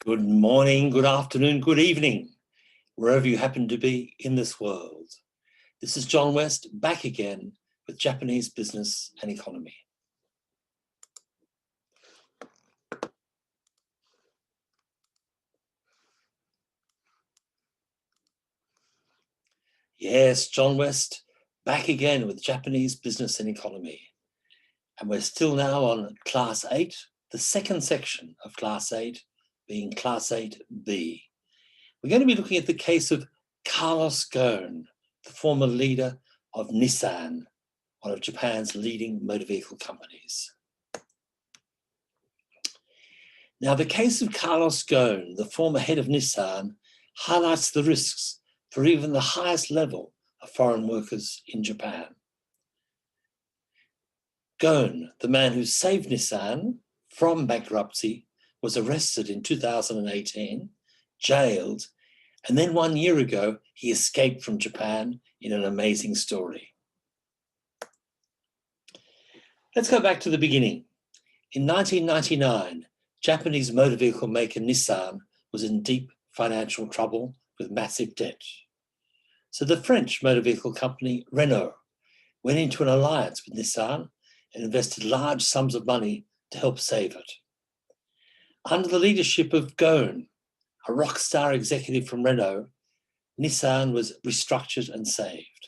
Good morning, good afternoon, good evening, wherever you happen to be in this world. This is John West back again with Japanese business and economy. Yes, John West back again with Japanese business and economy. And we're still now on Class 8, the second section of Class 8 being Class 8B. We're going to be looking at the case of Carlos Ghosn, the former leader of Nissan, one of Japan's leading motor vehicle companies. Now, the case of Carlos Ghosn, the former head of Nissan, highlights the risks for even the highest level of foreign workers in Japan. Ghosn, the man who saved Nissan from bankruptcy, was arrested in 2018, jailed, and then 1 year ago, he escaped from Japan in an amazing story. Let's go back to the beginning. In 1999, Japanese motor vehicle maker Nissan was in deep financial trouble with massive debt. So the French motor vehicle company Renault went into an alliance with Nissan and invested large sums of money to help save it. Under the leadership of Ghosn, a rock star executive from Renault, Nissan was restructured and saved.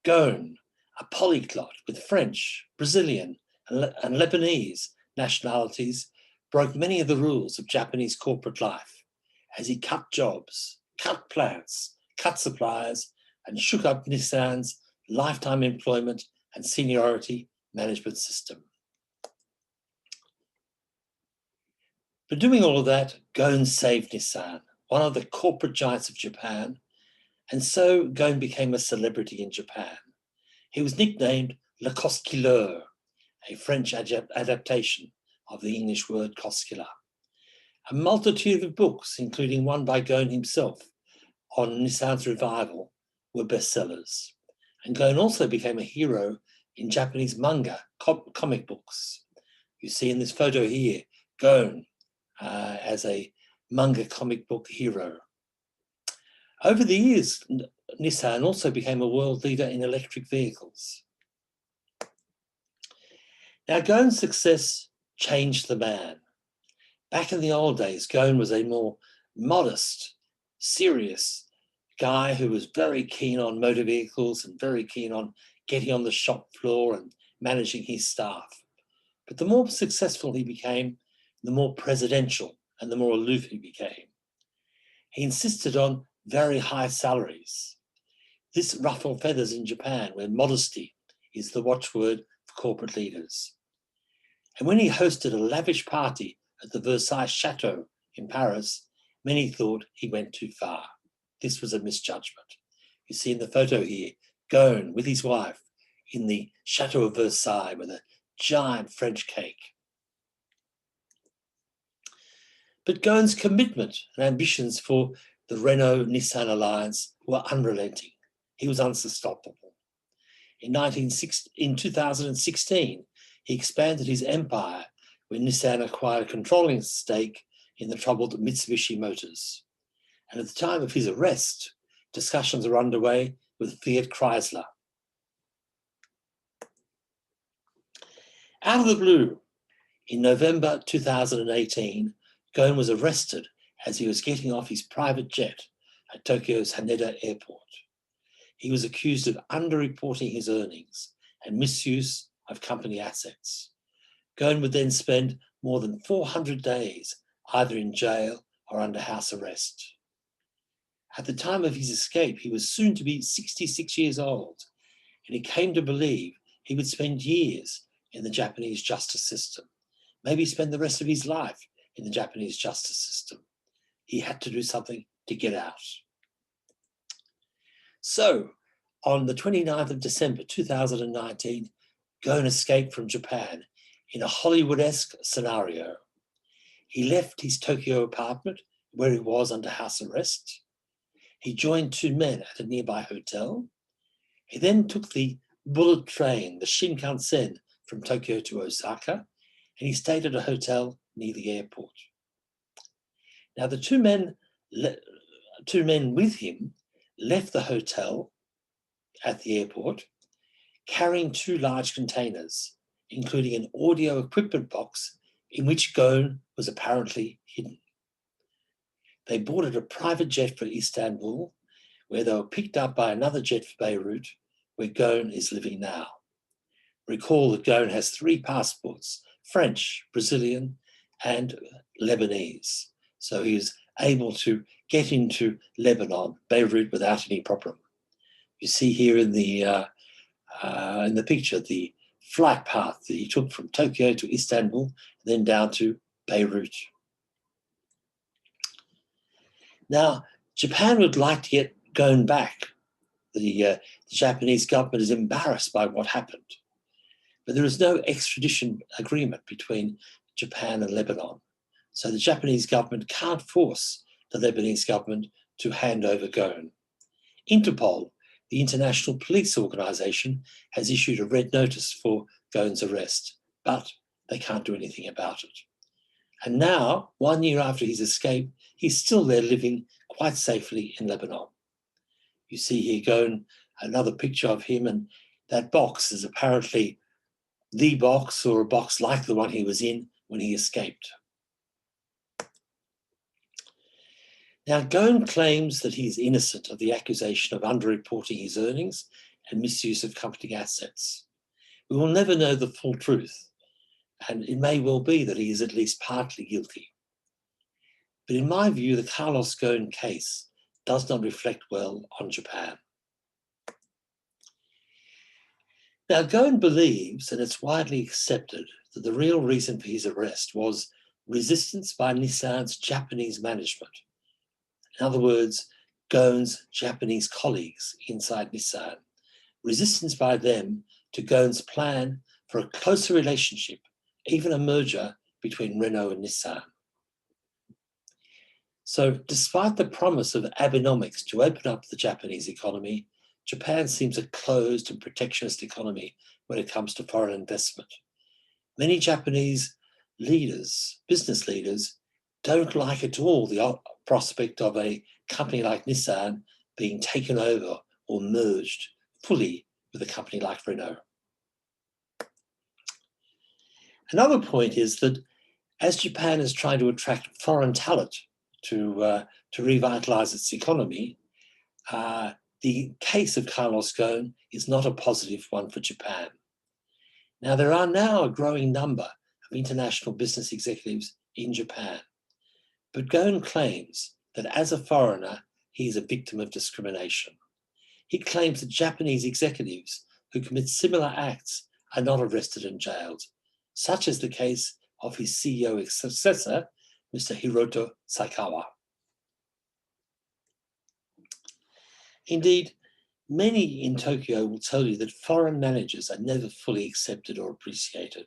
Ghosn, a polyglot with French, Brazilian, and Lebanese nationalities, broke many of the rules of Japanese corporate life as he cut jobs, cut plants, cut suppliers, and shook up Nissan's lifetime employment and seniority management system. But doing all of that, Ghosn saved Nissan, one of the corporate giants of Japan, and so Ghosn became a celebrity in Japan. He was nicknamed Le Cosculeur, a French adaptation of the English word coscular. A multitude of books, including one by Ghosn himself on Nissan's revival, were bestsellers. And Ghosn also became a hero in Japanese manga, comic books. You see in this photo here, Ghosn as a manga comic book hero. Over the years, Nissan also became a world leader in electric vehicles. Now, Ghosn's success changed the man. Back in the old days, Ghosn was a more modest, serious guy who was very keen on motor vehicles and very keen on getting on the shop floor and managing his staff. But the more successful he became, the more presidential and the more aloof he became. He insisted on very high salaries. This ruffled feathers in Japan, where modesty is the watchword for corporate leaders. And when he hosted a lavish party at the Versailles Chateau in Paris, many thought he went too far. This was a misjudgment. You see in the photo here, Ghosn with his wife in the Chateau of Versailles with a giant French cake. But Ghosn's commitment and ambitions for the Renault-Nissan alliance were unrelenting. He was unstoppable. In 2016, he expanded his empire when Nissan acquired a controlling stake in the troubled Mitsubishi Motors. And at the time of his arrest, discussions were underway with Fiat Chrysler. Out of the blue, in November 2018, Ghosn was arrested as he was getting off his private jet at Tokyo's Haneda Airport. He was accused of underreporting his earnings and misuse of company assets. Ghosn would then spend more than 400 days either in jail or under house arrest. At the time of his escape, he was soon to be 66 years old, and he came to believe he would spend years in the Japanese justice system, maybe spend the rest of his life in the Japanese justice system. He had to do something to get out. So, on the 29th of December 2019, Ghosn escaped from Japan in a Hollywood-esque scenario. He left his Tokyo apartment where he was under house arrest. He joined two men at a nearby hotel. He then took the bullet train, the Shinkansen, from Tokyo to Osaka, and he stayed at a hotel near the airport. Now, the two men with him left the hotel at the airport carrying two large containers, including an audio equipment box in which Ghosn was apparently hidden. They boarded a private jet for Istanbul, where they were picked up by another jet for Beirut, where Ghosn is living now. Recall that Ghosn has 3 passports: French, Brazilian, and Lebanese. So he was able to get into Lebanon, Beirut, without any problem. You see here in the picture the flight path that he took from Tokyo to Istanbul, and then down to Beirut. Now, Japan would like to get Ghosn back. The Japanese government is embarrassed by what happened. But there is no extradition agreement between Japan and Lebanon. So the Japanese government can't force the Lebanese government to hand over Ghosn. Interpol, the international police organization, has issued a red notice for Ghosn's arrest, but they can't do anything about it. And now, 1 year after his escape, he's still there living quite safely in Lebanon. You see here Ghosn, another picture of him, and that box is apparently the box or a box like the one he was in when he escaped. Now, Ghosn claims that he is innocent of the accusation of underreporting his earnings and misuse of company assets. We will never know the full truth, and it may well be that he is at least partly guilty. But in my view, the Carlos Ghosn case does not reflect well on Japan. Now, Ghosn believes, and it's widely accepted, that the real reason for his arrest was resistance by Nissan's Japanese management. In other words, Ghosn's Japanese colleagues inside Nissan. Resistance by them to Ghosn's plan for a closer relationship, even a merger between Renault and Nissan. So despite the promise of Abenomics to open up the Japanese economy, Japan seems a closed and protectionist economy when it comes to foreign investment. Many Japanese leaders, business leaders, don't like at all the prospect of a company like Nissan being taken over or merged fully with a company like Renault. Another point is that as Japan is trying to attract foreign talent to revitalize its economy, the case of Carlos Ghosn is not a positive one for Japan. Now, there are now a growing number of international business executives in Japan, but Ghosn claims that as a foreigner, he is a victim of discrimination. He claims that Japanese executives who commit similar acts are not arrested and jailed, such as the case of his CEO successor, Mr. Hiroto Saikawa. Indeed, many in Tokyo will tell you that foreign managers are never fully accepted or appreciated,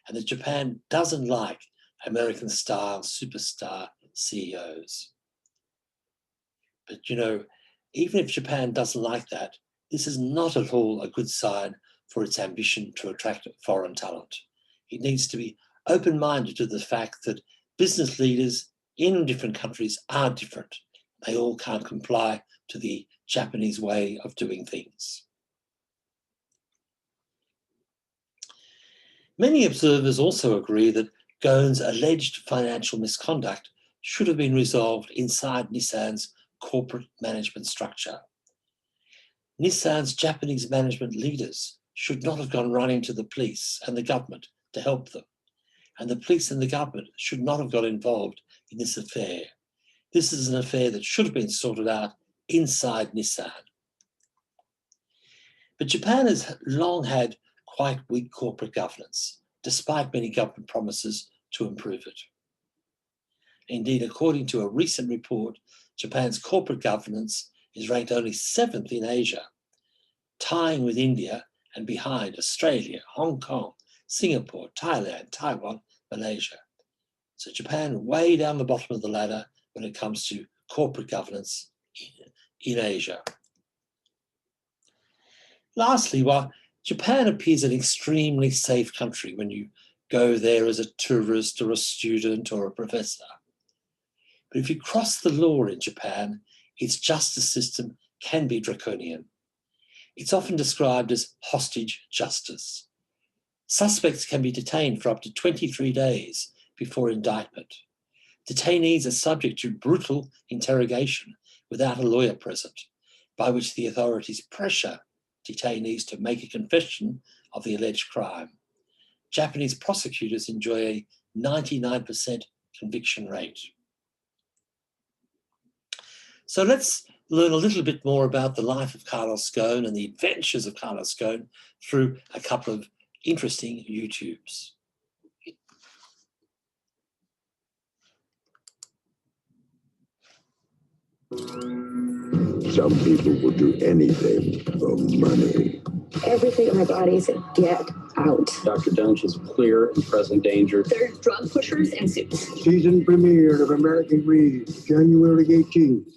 and that Japan doesn't like American-style superstar CEOs. But you know, even if Japan doesn't like that, this is not at all a good sign for its ambition to attract foreign talent. It needs to be open-minded to the fact that business leaders in different countries are different. They all can't comply to the Japanese way of doing things. Many observers also agree that Ghosn's alleged financial misconduct should have been resolved inside Nissan's corporate management structure. Nissan's Japanese management leaders should not have gone running to the police and the government to help them. And the police and the government should not have got involved in this affair. This is an affair that should have been sorted out inside Nissan. But Japan has long had quite weak corporate governance, despite many government promises to improve it. Indeed, according to a recent report, Japan's corporate governance is ranked only 7th in Asia, tying with India and behind Australia, Hong Kong, Singapore, Thailand, Taiwan, Malaysia. So Japan way down the bottom of the ladder when it comes to corporate governance in Asia. Lastly, while Japan appears an extremely safe country when you go there as a tourist or a student or a professor, But if you cross the law in Japan, its justice system can be draconian. It's often described as hostage justice. Suspects can be detained for up to 23 days before indictment. Detainees are subject to brutal interrogation without a lawyer present, by which the authorities pressure detainees to make a confession of the alleged crime. Japanese prosecutors enjoy a 99% conviction rate. So let's learn a little bit more about the life of Carlos Ghosn and the adventures of Carlos Ghosn through a couple of interesting YouTubes. Some people will do anything for money. Everything in my body said, get out. Dr. Dunch is clear and present danger. They're drug pushers in suits. Season premiere of American Greed, January 18th.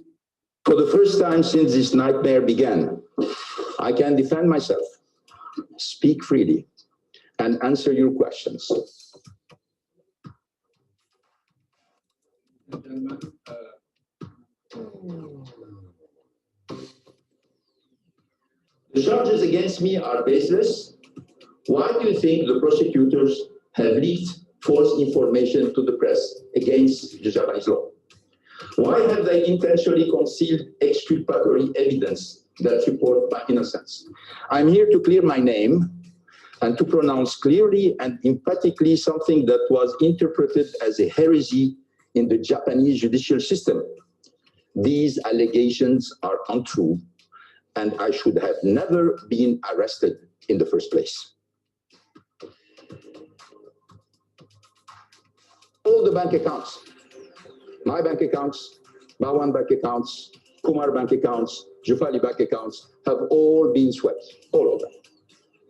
For the first time since this nightmare began, I can defend myself, speak freely, and answer your questions. The charges against me are baseless. Why do you think the prosecutors have leaked false information to the press against the Japanese law? Why have they intentionally concealed exculpatory evidence that support my innocence? I'm here to clear my name and to pronounce clearly and emphatically something that was interpreted as a heresy in the Japanese judicial system. These allegations are untrue, and I should have never been arrested in the first place. All the bank accounts, my bank accounts, Bawan bank accounts, Kumar bank accounts, Jufali bank accounts have all been swept, all of them.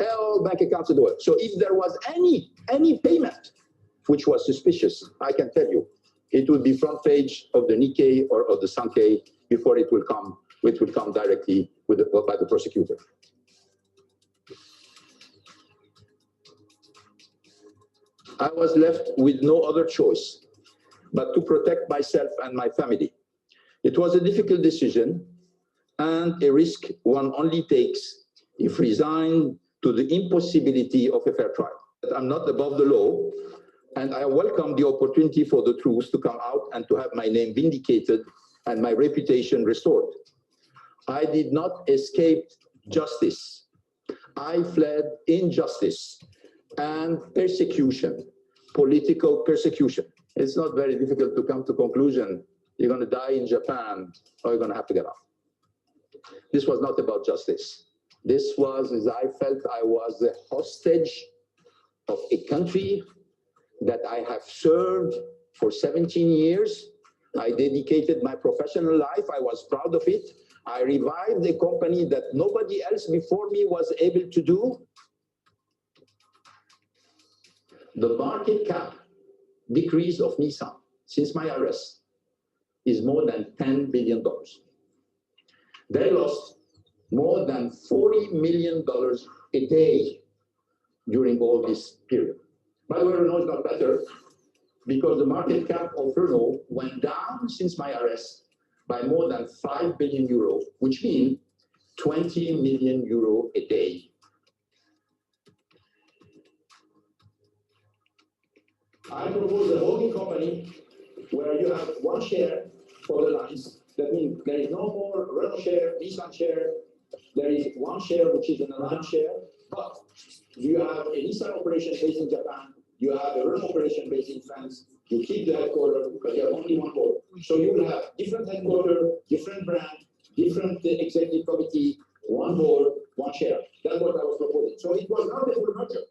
All bank accounts in the world. So if there was any payment which was suspicious, I can tell you, it would be front page of the Nikkei or of the Sankei before it will come directly by the prosecutor. I was left with no other choice but to protect myself and my family. It was a difficult decision and a risk one only takes if resigned to the impossibility of a fair trial. I'm not above the law, and I welcome the opportunity for the truth to come out and to have my name vindicated and my reputation restored. I did not escape justice. I fled injustice and persecution, political persecution. It's not very difficult to come to conclusion. You're going to die in Japan, or you're going to have to get out. This was not about justice. This was, as I felt, I was the hostage of a country that I have served for 17 years. I dedicated my professional life. I was proud of it. I revived a company that nobody else before me was able to do. The market cap decrease of Nissan since my arrest is more than $10 billion. They lost more than $40 million a day during all this period. By the way, Renault is not better because the market cap of Renault went down since my arrest by more than 5 billion euro, which means 20 million euro a day. I propose a holding company where you have one share for the lines. That means there is no more Renault share, Nissan share. There is one share which is an aligned share, but you have a Nissan operation based in Japan, you have a Renault operation based in France, you keep the headquarters, but you have only one board. So you will have different headquarters, different brand, different executive committee, one board, one share. That's what I was proposing. So it was not a full merger.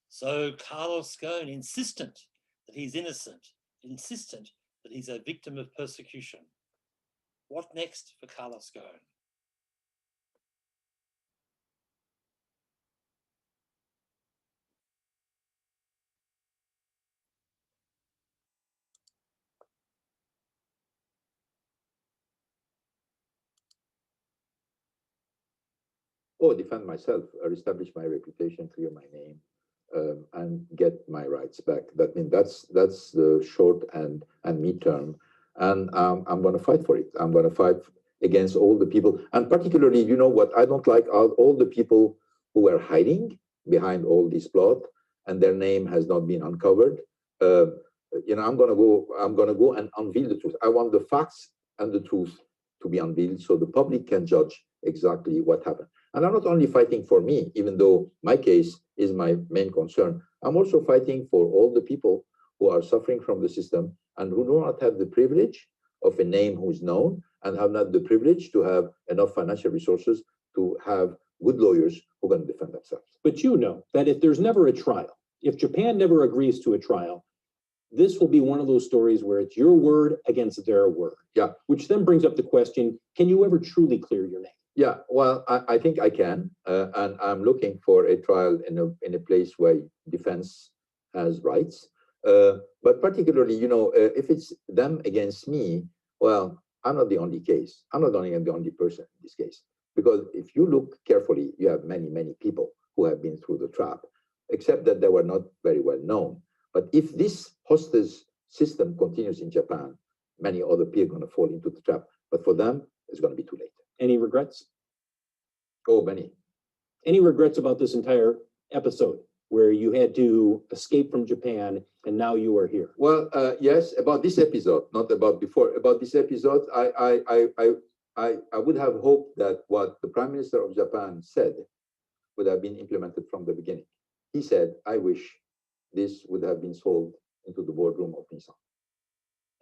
So Carlos Ghosn, insistent that he's innocent, insistent that he's a victim of persecution. What next for Carlos Ghosn? Oh, defend myself, or establish my reputation, clear my name, and get my rights back. That means that's the short and midterm, and I'm going to fight for it. I'm going to fight against all the people, and particularly, you know what I don't like are all the people who are hiding behind all this plot, and their name has not been uncovered. You know, I'm going to go and unveil the truth. I want the facts and the truth to be unveiled so the public can judge exactly what happened. And I'm not only fighting for me, even though my case is my main concern, I'm also fighting for all the people who are suffering from the system and who do not have the privilege of a name who is known and have not the privilege to have enough financial resources to have good lawyers who can defend themselves. But you know that if there's never a trial, if Japan never agrees to a trial, this will be one of those stories where it's your word against their word. Yeah. Which then brings up the question, can you ever truly clear your name? Yeah, well, I think I can, and I'm looking for a trial in a place where defense has rights. But particularly, you know, if it's them against me, well, I'm not the only case. I'm not only the only person in this case. Because if you look carefully, you have many, many people who have been through the trap, except that they were not very well known. But if this hostage system continues in Japan, many other people are going to fall into the trap. But for them, it's going to be too late. Any regrets? Oh, many. Any regrets about this entire episode where you had to escape from Japan and now you are here? Well, yes, about this episode, not about before. About this episode, I would have hoped that what the Prime Minister of Japan said would have been implemented from the beginning. He said, I wish this would have been sold into the boardroom of Nissan.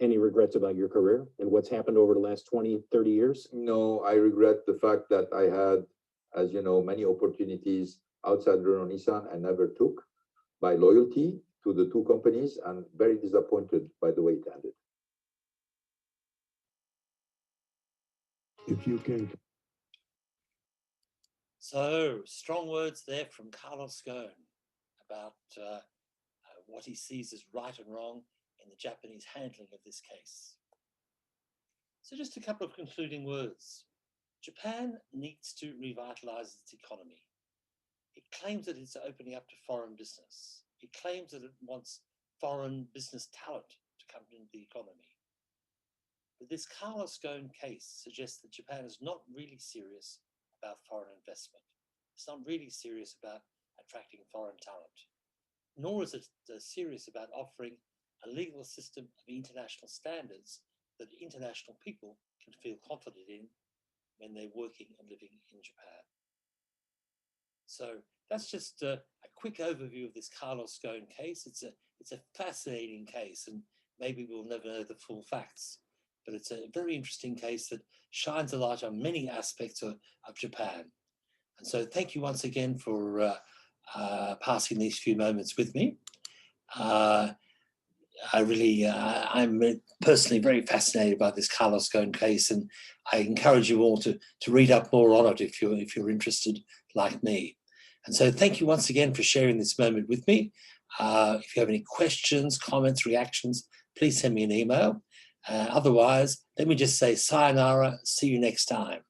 Any regrets about your career and what's happened over the last 20, 30 years? No, I regret the fact that I had, as you know, many opportunities outside Renault Nissan I never took by loyalty to the two companies, and very disappointed by the way it ended. If you can. So, strong words there from Carlos Ghosn about what he sees as right and wrong in the Japanese handling of this case. So just a couple of concluding words. Japan needs to revitalize its economy. It claims that it's opening up to foreign business. It claims that it wants foreign business talent to come into the economy. But this Carlos Ghosn case suggests that Japan is not really serious about foreign investment. It's not really serious about attracting foreign talent, nor is it serious about offering a legal system of international standards that international people can feel confident in when they're working and living in Japan. So that's just a quick overview of this Carlos Ghosn case. It's a fascinating case, and maybe we'll never know the full facts, but it's a very interesting case that shines a light on many aspects of Japan. And so thank you once again for passing these few moments with me. I'm personally very fascinated by this Carlos Ghosn case, and I encourage you all to read up more on it if you're interested like me. And so thank you once again for sharing this moment with me. If you have any questions, comments, reactions, please send me an email. Otherwise, let me just say sayonara, see you next time.